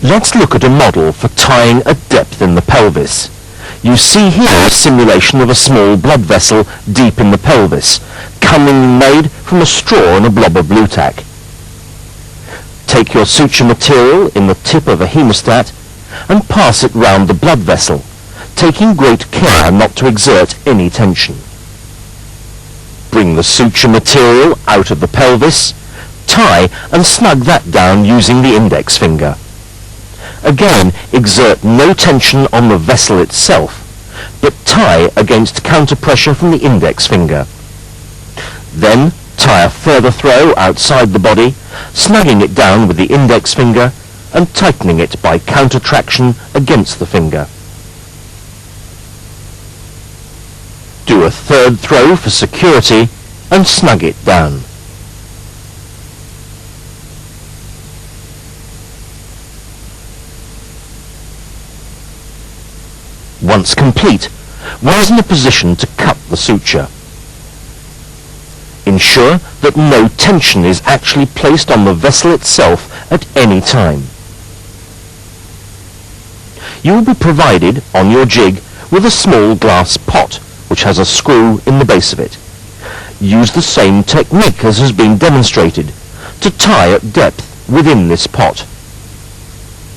Let's look at a model for tying at depth in the pelvis. You see here a simulation of a small blood vessel deep in the pelvis, coming made from a straw and a blob of blue tack. Take your suture material in the tip of a hemostat and pass it round the blood vessel, taking great care not to exert any tension. Bring the suture material out of the pelvis, tie and snug that down using the index finger. Again, exert no tension on the vessel itself, but tie against counter pressure from the index finger. Then tie a further throw outside the body, snugging it down with the index finger and tightening it by counter traction against the finger. Do a third throw for security and snug it down. Once complete, one is in a position to cut the suture. Ensure that no tension is actually placed on the vessel itself at any time. You will be provided on your jig with a small glass pot which has a screw in the base of it. Use the same technique as has been demonstrated to tie at depth within this pot.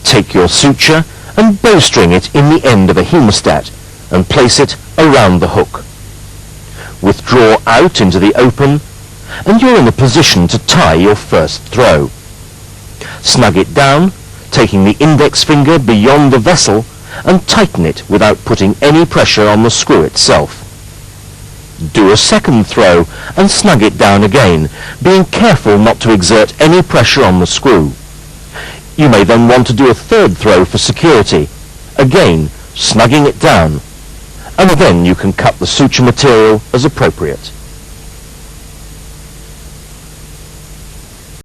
Take your suture and bowstring it in the end of a hemostat and place it around the hook. Withdraw out into the open and you're in a position to tie your first throw. Snug it down, taking the index finger beyond the vessel and tighten it without putting any pressure on the screw itself. Do a second throw and snug it down again, being careful not to exert any pressure on the screw. You may then want to do a third throw for security, again snugging it down, and then you can cut the suture material as appropriate.